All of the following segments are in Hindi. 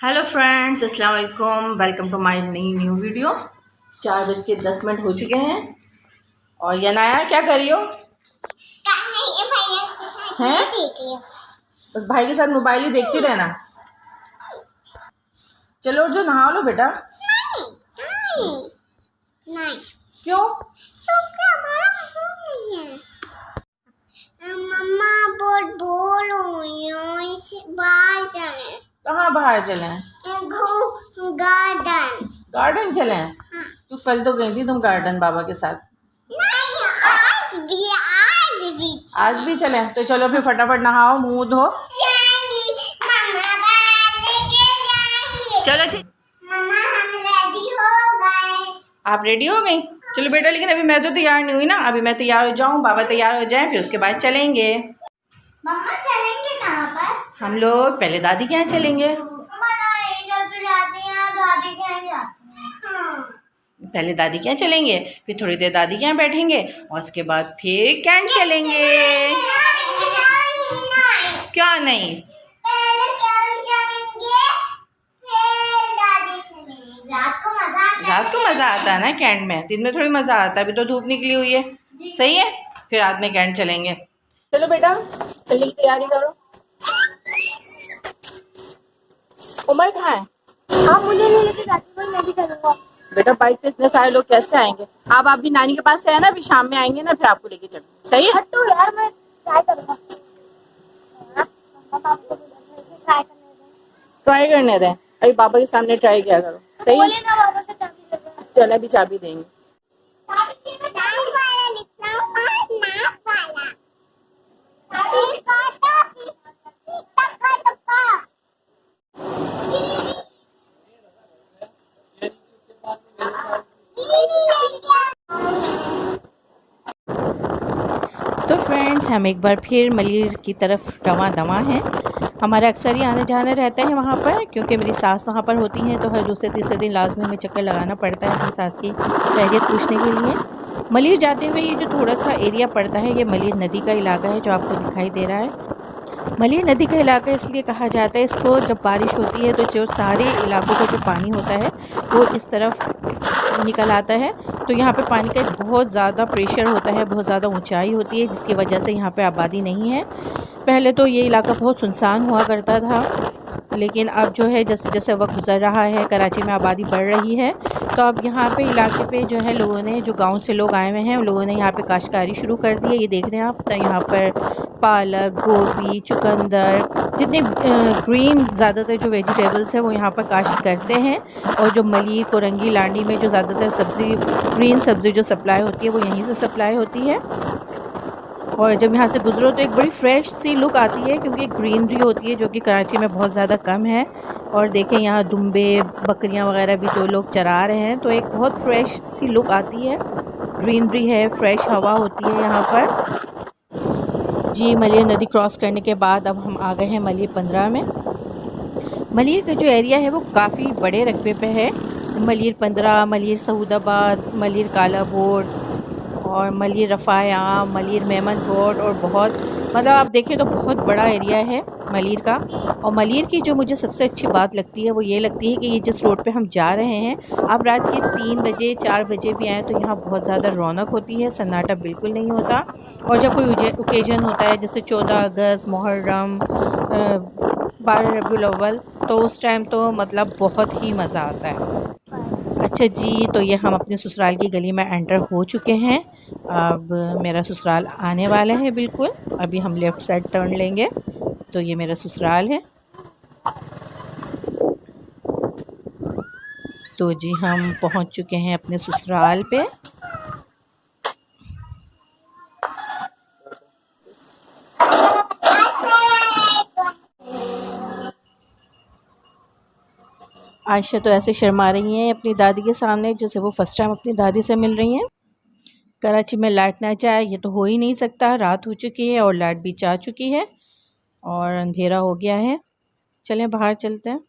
हेलो फ्रेंड्स, अस्सलाम वालेकुम। Welcome to my new video. 4:10 हो चुके हैं और ये नया क्या कर रही हो? हैं? बस भाई के साथ मोबाइल ही देखती रहना। चलो जो नहा लो बेटा। नहीं। क्यों? क्योंकि हमारा खून नहीं है। मम्मा बहुत बोल रही हूँ, इस बाहर चले। कहाँ बाहर चले? गार्डन। गार्डन चले? हाँ। तू कल तो गई थी तुम गार्डन बाबा के साथ। नहीं, आज भी चले तो चलो फिर फटाफट नहाओ, मुंह धो। चलो ठीक। मम्मा हम रेडी हो गए। आप रेडी हो गई? चलो बेटा, लेकिन अभी मैं तो तैयार नहीं हुई ना। अभी मैं तैयार हो जाऊँ, बाबा तैयार हो जाए, फिर उसके बाद चलेंगे। मम्मा चलेंगे कहाँ पर? हम लोग पहले दादी के यहाँ चलेंगे। पहले दादी के यहाँ चलेंगे, फिर थोड़ी देर दादी के यहाँ बैठेंगे और उसके बाद फिर कैंट चलेंगे। क्या नहीं? पहले कैंट चलेंगे, फिर दादी से मिलेंगे। रात को मज़ा आता है ना कैंट में, दिन में थोड़ी मज़ा आता है। अभी तो धूप निकली हुई है। सही है, फिर रात में कैंट चलेंगे। चलो बेटा, चलने की तैयारी करो। उमर कहाँ है? आप मुझे नहीं लेके जाती, मैं भी करूँगा। बेटा बाइक पे इतने सारे लोग कैसे आएंगे? आप भी नानी के पास से है ना, अभी शाम में आएंगे ना, फिर आपको लेके चलेंगे। सही है? तो यार मैं ट्राई करूँगा। ट्राई करने दें, अभी पापा के सामने ट्राई किया करो। सही है? बोले ना बाबा से चाबी दे दो। चलो अभी चाबी देंगे। तो फ्रेंड्स, हम एक बार फिर मलिर की तरफ रवां दवा हैं। हमारा अक्सर ही आने जाना रहता है वहाँ पर, क्योंकि मेरी सास वहाँ पर होती हैं, तो हर दूसरे तीसरे दिन लाजमी हमें चक्कर लगाना पड़ता है अपनी सास की खैरियत पूछने के लिए। मलिर जाते हुए ये जो थोड़ा सा एरिया पड़ता है, ये मलिर नदी का इलाका है जो आपको दिखाई दे रहा है। मलिर नदी का इलाका इसलिए कहा जाता है इसको, जब बारिश होती है तो जो सारे इलाकों का जो पानी होता है वो इस तरफ निकल आता है। तो यहाँ पे पानी का एक बहुत ज़्यादा प्रेशर होता है, बहुत ज़्यादा ऊंचाई होती है, जिसकी वजह से यहाँ पे आबादी नहीं है। पहले तो ये इलाका बहुत सुनसान हुआ करता था, लेकिन अब जो है जैसे जैसे वक्त गुजर रहा है, कराची में आबादी बढ़ रही है, तो अब यहाँ पे इलाके पे जो है लोगों ने, जो गांव से लोग आए हुए हैं, उन लोगों ने यहाँ पे काश्तकारी शुरू कर दी है। ये देख रहे हैं आप, तो यहाँ पर पालक, गोभी, चुकंदर, जितने ग्रीन ज़्यादातर जो वेजिटेबल्स हैं वो यहाँ पर काश्त करते हैं। और जो मलिर, कोरंगी, लांडी में जो ज़्यादातर सब्ज़ी, ग्रीन सब्ज़ी जो सप्लाई होती है वो यहीं से सप्लाई होती है। और जब यहाँ से गुजरो तो एक बड़ी फ्रेश सी लुक आती है, क्योंकि ग्रीनरी होती है जो कि कराची में बहुत ज़्यादा कम है। और देखें यहाँ दुम्बे, बकरियाँ वगैरह भी जो लोग चरा रहे हैं, तो एक बहुत फ्रेश सी लुक आती है, ग्रीनरी है, फ्रेश हवा होती है यहाँ पर। जी, मलिर नदी क्रॉस करने के बाद अब हम आ गए हैं मलिर 15 में। मलिर का जो एरिया है वो काफ़ी बड़े रकबे पे है। मलिर 15, मलिर सऊदाबाद, मलिर काला बोर्ड और मलिर रफ़ाया, मलिर मेमन बोर्ड, और बहुत, मतलब आप देखें तो बहुत बड़ा एरिया है मलिर का। और मलिर की जो मुझे सबसे अच्छी बात लगती है वो ये लगती है कि ये जिस रोड पे हम जा रहे हैं, आप रात के 3 बजे 4 बजे भी आएँ तो यहाँ बहुत ज़्यादा रौनक होती है, सन्नाटा बिल्कुल नहीं होता। और जब कोई ओकेजन होता है जैसे 14 अगस्त, मुहर्रम, 12 रबीउल अव्वल, तो उस टाइम तो मतलब बहुत ही मज़ा आता है। अच्छा जी, तो ये हम अपने ससुराल की गली में एंटर हो चुके हैं। अब मेरा ससुराल आने वाला है बिल्कुल। अभी हम लेफ़्ट साइड टर्न लेंगे तो ये मेरा ससुराल है। तो जी हम पहुंच चुके हैं अपने ससुराल पे। आयशा तो ऐसे शर्मा रही हैं अपनी दादी के सामने जैसे वो फ़र्स्ट टाइम अपनी दादी से मिल रही हैं। कराची में लाइट ना जाए ये तो हो ही नहीं सकता। रात हो चुकी है और लाइट भी जा चुकी है और अंधेरा हो गया है। चलें बाहर चलते हैं।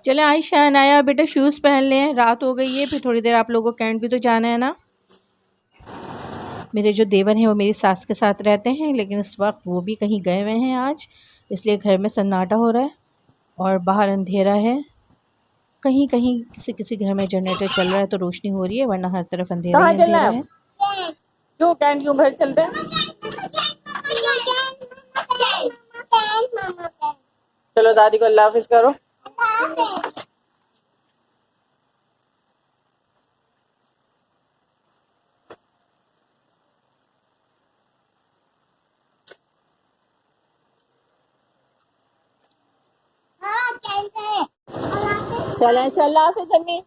चलें आयशा, अनाया, बेटा शूज़ पहन लें, रात हो गई है, फिर थोड़ी देर आप लोगों को कैंट भी तो जाना है ना। मेरे जो देवर हैं वो मेरी सास के साथ रहते हैं, लेकिन इस वक्त वो भी कहीं गए हुए हैं आज, इसलिए घर में सन्नाटा हो रहा है। और बाहर अंधेरा है। कहीं कहीं किसी किसी घर में जनरेटर चल रहा है तो रोशनी हो रही है, वरना हर तरफ अंधेरा ही अंधेरा है। क्यों कैंट क्यों घर चलते हैं? चलो दादी को अल्लाह हाफिज करो। चलें चल अल्लाह हाफिज अम्मी।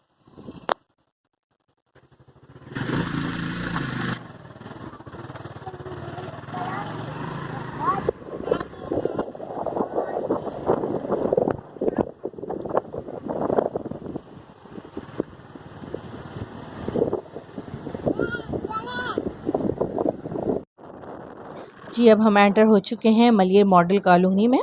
जी अब हम एंटर हो चुके हैं मलिर मॉडल कॉलोनी में।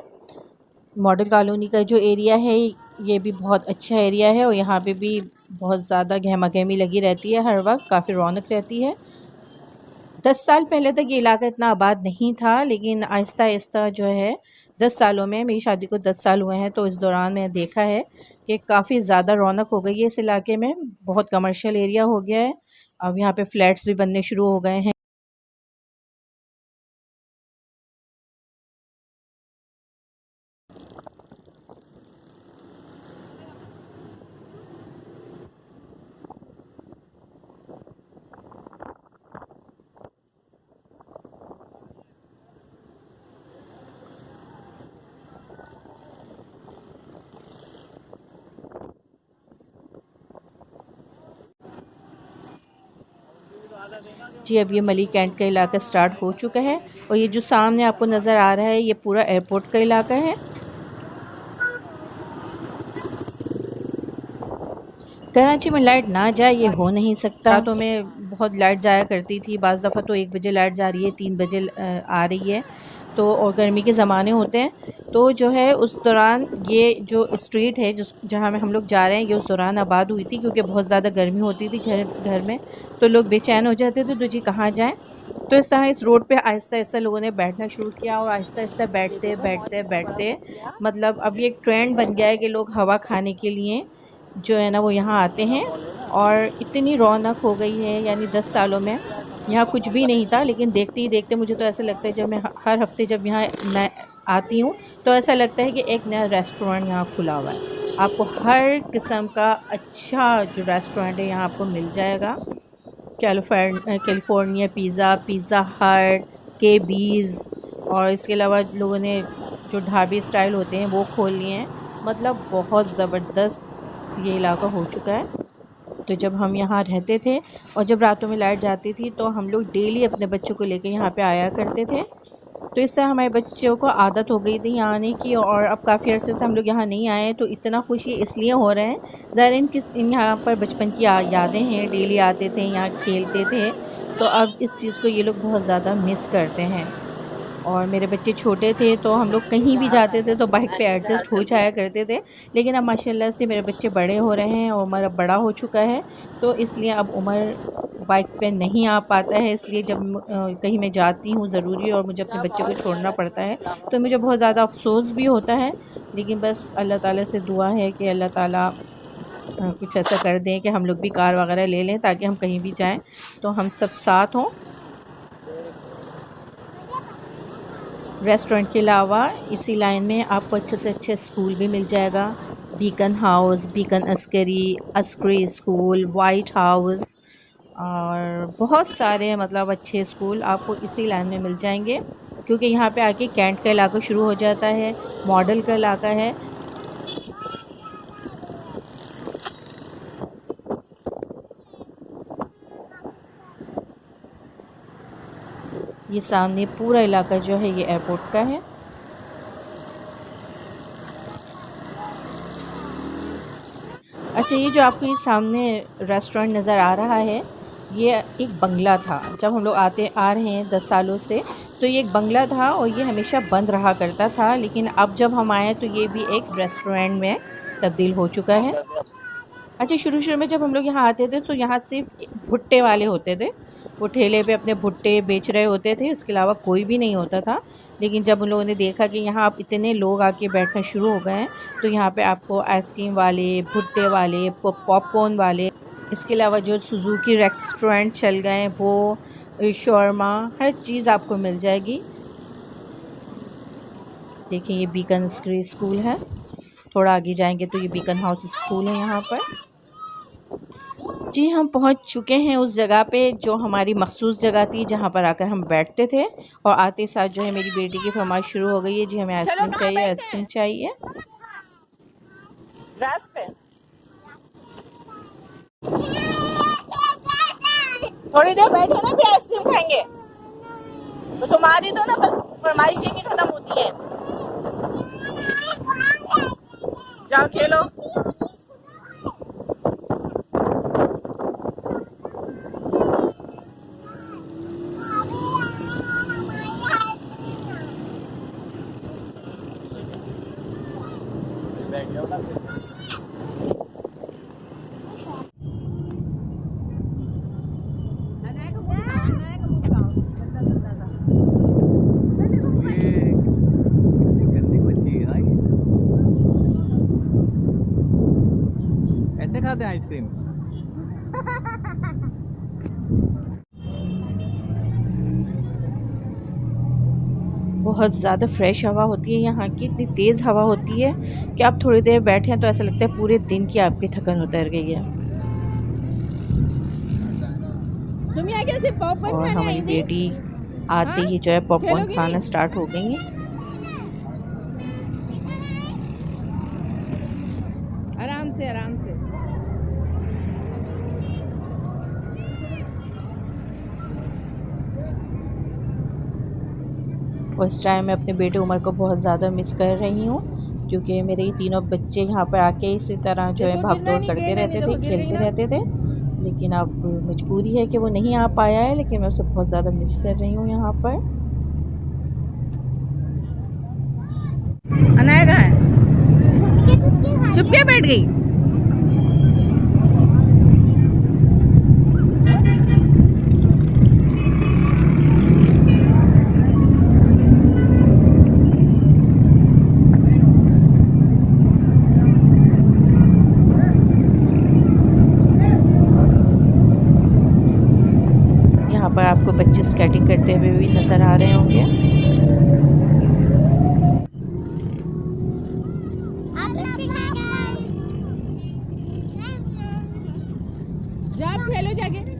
मॉडल कॉलोनी का जो एरिया है ये भी बहुत अच्छा एरिया है और यहाँ पे भी बहुत ज़्यादा गहमा गहमी लगी रहती है, हर वक्त काफ़ी रौनक रहती है। 10 साल पहले तक ये इलाका इतना आबाद नहीं था, लेकिन आहिस्ता आहिस्ता जो है 10 सालों में, मेरी शादी को 10 साल हुए हैं, तो इस दौरान मैंने देखा है कि काफ़ी ज़्यादा रौनक हो गई है इस इलाके में। बहुत कमर्शियल एरिया हो गया है, अब यहाँ पे फ्लैट्स भी बनने शुरू हो गए हैं। जी अब ये मलिक कैंट का इलाका स्टार्ट हो चुका है और ये जो सामने आपको नज़र आ रहा है ये पूरा एयरपोर्ट का इलाका है। कराची में लाइट ना जाए ये हो नहीं सकता। रातों में बहुत लाइट जाया करती थी, बाज़ दफ़ा तो 1 बजे लाइट जा रही है, 3 बजे आ रही है। तो और गर्मी के ज़माने होते हैं तो जो है उस दौरान ये जो स्ट्रीट है जहाँ में हम लोग जा रहे हैं ये उस दौरान आबाद हुई थी, क्योंकि बहुत ज़्यादा गर्मी होती थी घर में, तो लोग बेचैन हो जाते थे तो जी कहाँ जाएं। तो इस तरह इस रोड पे आहिस्ता आहिस्ता लोगों ने बैठना शुरू किया और आहिस्ता आहिस्ता बैठते बैठते बैठते मतलब अब ये एक ट्रेंड बन गया है कि लोग हवा खाने के लिए जो है ना वो यहाँ आते हैं। और इतनी रौनक हो गई है, यानी 10 सालों में यहाँ कुछ भी नहीं था, लेकिन देखते ही देखते मुझे तो ऐसा लगता है जब मैं हर हफ्ते जब यहाँ आती हूँ तो ऐसा लगता है कि एक नया रेस्टोरेंट यहाँ खुला हुआ है। आपको हर किस्म का अच्छा जो रेस्टोरेंट है यहाँ आपको मिल जाएगा। कैलिफोर्निया पिज़्ज़ा हट, केबीज़, और इसके अलावा लोगों ने जो ढाबे स्टाइल होते हैं वो खोल लिए हैं। मतलब बहुत ज़बरदस्त ये इलाका हो चुका है। तो जब हम यहाँ रहते थे और जब रातों में लाइट जाती थी तो हम लोग डेली अपने बच्चों को लेकर यहाँ पे आया करते थे। तो इस तरह हमारे बच्चों को आदत हो गई थी यहाँ आने की, और अब काफ़ी अर्से से हम लोग यहाँ नहीं आए तो इतना खुश ये इसलिए हो रहे हैं, ज़ाहिर इन यहाँ पर बचपन की यादें हैं, डेली आते थे यहाँ खेलते थे, तो अब इस चीज़ को ये लोग बहुत ज़्यादा मिस करते हैं। और मेरे बच्चे छोटे थे तो हम लोग कहीं भी जाते थे तो बाइक पे एडजस्ट हो जाया करते थे, लेकिन अब माशाल्लाह से मेरे बच्चे बड़े हो रहे हैं और उमर अब बड़ा हो चुका है, तो इसलिए अब उमर बाइक पे नहीं आ पाता है। इसलिए जब कहीं मैं जाती हूँ ज़रूरी और मुझे अपने बच्चे को छोड़ना पड़ता है तो मुझे बहुत ज़्यादा अफसोस भी होता है, लेकिन बस अल्लाह ताला से दुआ है कि अल्लाह ताला कुछ ऐसा कर दें कि हम लोग भी कार वगैरह ले लें ताकि हम कहीं भी जाएँ तो हम सब साथ हों। रेस्टोरेंट के अलावा इसी लाइन में आपको अच्छे से अच्छे स्कूल भी मिल जाएगा। Beacon house, beacon Askari school, white house और बहुत सारे मतलब अच्छे स्कूल आपको इसी लाइन में मिल जाएंगे, क्योंकि यहाँ पे आके कैंट का इलाका शुरू हो जाता है, मॉडल का इलाका है। ये सामने पूरा इलाका जो है ये एयरपोर्ट का है। अच्छा, ये जो आपको ये सामने रेस्टोरेंट नज़र आ रहा है ये एक बंगला था। जब हम लोग आ रहे हैं 10 सालों से तो ये एक बंगला था और ये हमेशा बंद रहा करता था, लेकिन अब जब हम आए तो ये भी एक रेस्टोरेंट में तब्दील हो चुका है। अच्छा, शुरू में जब हम लोग यहाँ आते थे तो यहाँ सिर्फ भुट्टे वाले होते थे, वो ठेले पे अपने भुट्टे बेच रहे होते थे, उसके अलावा कोई भी नहीं होता था। लेकिन जब उन लोगों ने देखा कि यहाँ आप इतने लोग आके बैठना शुरू हो गए हैं तो यहाँ पे आपको आइसक्रीम वाले, भुट्टे वाले, पॉपकॉर्न वाले, इसके अलावा जो सुजुकी रेस्टोरेंट चल गए हैं वो, शौरमा, हर चीज़ आपको मिल जाएगी। देखिए ये बीकन स्कूल है, थोड़ा आगे जाएंगे तो ये बीकन हाउस स्कूल है यहाँ पर। जी हम पहुँच चुके हैं उस जगह पे जो हमारी मखसूस जगह थी जहाँ पर आकर हम बैठते थे। और आते साथ जो है मेरी बेटी की फरमाइश शुरू हो गई है, जी हमें आइसक्रीम चाहिए, आइसक्रीम चाहिए। थोड़ी देर बैठे ना फिर आइसक्रीम खाएंगे। तो तुम्हारी तो ना बस फरमाइश ही नहीं खत्म होती है। जाओ खेलो। ऐसे खाते हैं आइसक्रीम। बहुत ज़्यादा फ्रेश हवा होती है यहाँ की, इतनी तेज़ हवा होती है कि आप थोड़ी देर बैठे हैं तो ऐसा लगता है पूरे दिन की आपकी थकन उतर गई है। और हमारी बेटी आते ही जो है पॉपकॉर्न खाना स्टार्ट हो गई है। आराम से आराम से। और इस टाइम मैं अपने बेटे उमर को बहुत ज़्यादा मिस कर रही हूँ क्योंकि मेरे ये तीनों बच्चे यहाँ पर आके इसी तरह जो है भागदौड़ करते रहते थे, खेलते रहते थे। लेकिन अब मजबूरी है कि वो नहीं आ पाया है, लेकिन मैं उसे बहुत ज़्यादा मिस कर रही हूँ यहाँ पर। अनाया कहाँ है? चुप के बैठ गई। पर आपको बच्चे स्केटिंग करते हुए भी नज़र आ रहे होंगे। जा खेलो जाके।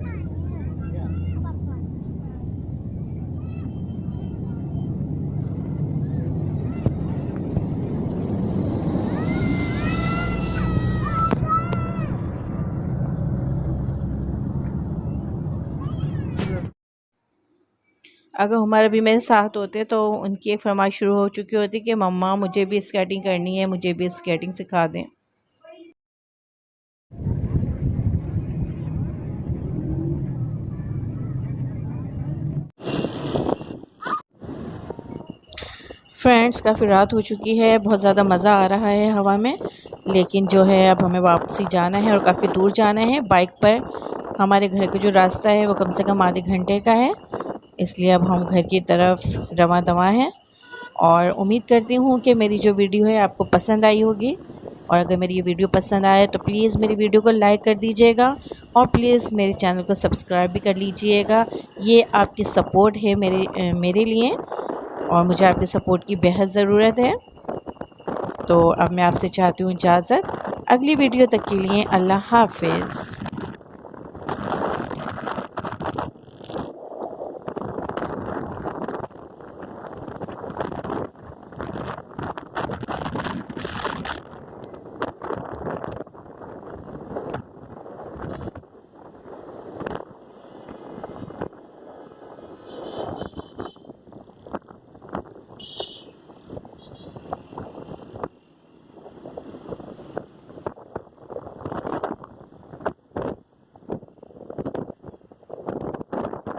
अगर उमर भी मेरे साथ होते तो उनकी एक फरमाइश शुरू हो चुकी होती कि मम्मा मुझे भी स्केटिंग करनी है, मुझे भी स्केटिंग सिखा दें। फ्रेंड्स काफ़ी रात हो चुकी है, बहुत ज़्यादा मज़ा आ रहा है हवा में, लेकिन जो है अब हमें वापसी जाना है और काफ़ी दूर जाना है। बाइक पर हमारे घर का जो रास्ता है वो कम से कम आधे घंटे का है, इसलिए अब हम घर की तरफ रवां दवां हैं। और उम्मीद करती हूँ कि मेरी जो वीडियो है आपको पसंद आई होगी। और अगर मेरी ये वीडियो पसंद आए तो प्लीज़ मेरी वीडियो को लाइक कर दीजिएगा और प्लीज़ मेरे चैनल को सब्सक्राइब भी कर लीजिएगा। ये आपकी सपोर्ट है मेरे लिए और मुझे आपके सपोर्ट की बेहद ज़रूरत है। तो अब मैं आपसे चाहती हूँ इजाज़त। अगली वीडियो तक के लिए अल्लाह हाफ़िज़।